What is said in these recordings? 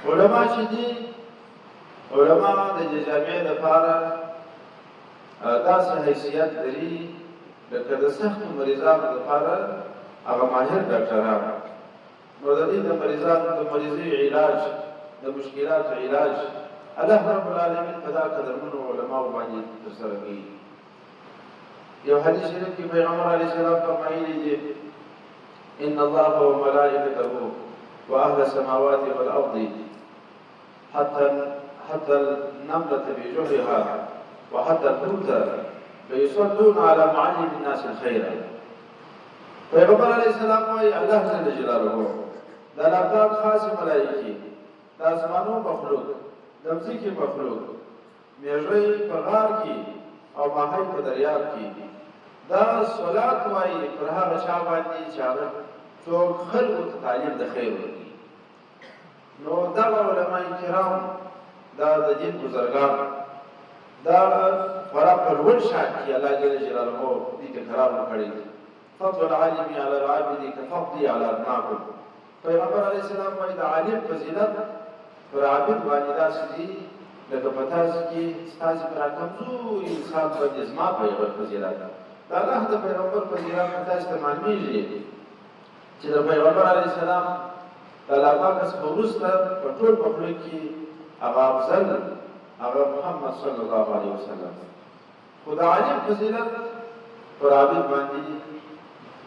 علما چې دي علما د جامعې لپاره داسې حیثیت لري لکه د سختو مریضانو لپاره هغه ماهر ډاکټران. نو د دې د مریضانو د مریضۍ علاج د مشکلاتو علاج الله رب العالمین په دا قدرمنو علماو باندې ترسره کوي. یو حدیث شریف کې پیغمبر علیه السلام فرمایلي دي ان الله وملائکته واهل السماوات والارض حتى النملة بجحرها وحتى الحوت ليصلون على معلم الناس الخير. پیغمبر علیه السلام وايي الله جل جلاله د الله خاص ملائکه د اسمانو مخلوق د ځمکې مخلوق میږي په غار کې او ماهی په دریاب کې دا صلات وايي پر هغه چا باندې چې هغه څوک خلکو ته تعلیم د خیر ورکړي. نو دا علماء کرام دا د دین بزرګان دا خورا په لوړ شان کې الله جل جلاله دې ته کرام کړی. فضل العالم على العابد كفضلي على ابناكم. پیغمبر علیه السلام وايي د عالم فضیلت پر عابد باندې داسې دي لکه په تاسو کې ستاسو پر کمزوري انسان باندې زما پیغمبر فضیلت د الله د پیغمبر فضیلت تاسو ته معلومیږي چې د پیغمبر علیه السلام د الله پاک څخه وروسته په ټول مخلوق کې هغه افضل هغه محمد صلی الله علیه وسلم. خو د عالم فضیلت پر عابد باندې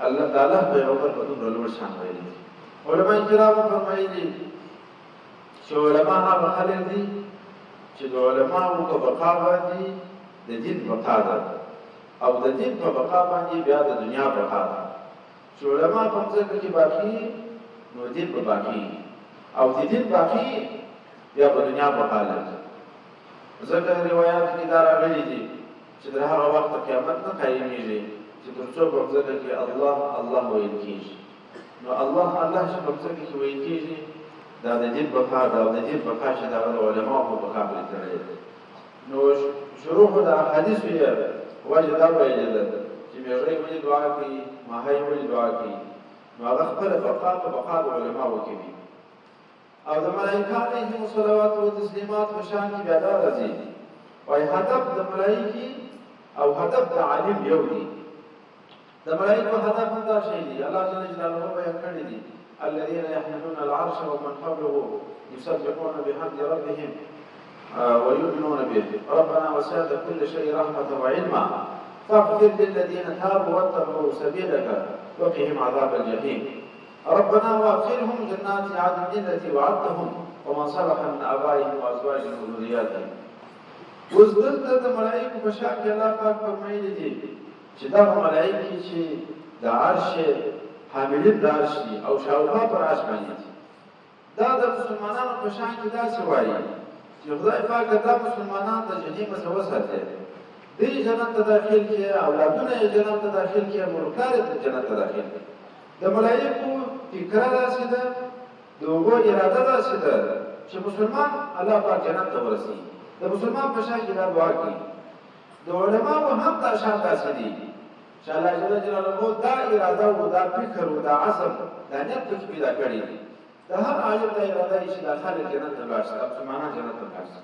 الله تعالی پیغمبر په دومره لوړ شان ویلي. علماء کرام فرمایلي چې علما هغه خلک دي چې د علماو په بقا باندې د دین بقا ده او د دین په بقا باندې بیا د دنیا بقا ده. چې علما په ځکه کې باقي نو دین په باقي او د دین باقي بیا په دنیا بقا لري. ځکه روایت کې دا راغلي دي چې د هغه وخت قیامت نه قایمیږي چې تر څو په ځکه کې الله الله ویل کېږي. نو الله الله چې په ځکه کې ویل کېږي دا د دین بقا ده او د دین بقا چې د علماو په بقا باندې تړلې ده. نو شروع د احادیثو یې وجه دا ویلې ده چې میږي ولې دعا کوي ماهی ولې دعا کوي نو هغه خپل بقا په بقا د علماو کې وي. او د ملائکه علیهم الصلوات و تسلیمات په شان کې بیا دا راځي وایي هدف د ملائکې او هدف د عالم یو دی. د ملائکه هدف هم دا شی دی الله جل جلاله بیان کړی دی الذين يحملون العرش ومن حوله يسبحون بحمد ربهم ويؤمنون به ربنا وسعت كل شيء رحمة وعلما فاغفر للذين تابوا واتبعوا سبيلك وقهم عذاب الجحيم ربنا وادخلهم جنات عدن التي وعدتهم ومن صلح من آبائهم وأزواجهم وذرياتهم. اوس دلته د ملائکو په شان کې الله پاک فرمایلی دي چې دا ملائکې چې د عرش حاملین د عرش دي او شاوخوا پر عرش باندې دي دا د مسلمانانو په شان کې داسې وایي چې خدای پاک دا مسلمانان د جهنم څخه وساتي دوی جنت ته داخل کړي اولادونه یې جنت ته داخل کړي ملکار یې جنت ته داخل کړي. د ملائکو فکر داسې ده د هغو اراده داسې ده چې مسلمان الله پاک جنت ته ورسي. د مسلمان په شان کې دا دعا کوي. د علماو هم دا شان داسې دي چې الله جل جلاله دا اراده او دا فکر او دا عزم دا نیت پیدا کړی دی. د هر عالم دا اراده چې د خلک جنت ته لاړ شي مسلمانان جنت ته لاړ شي.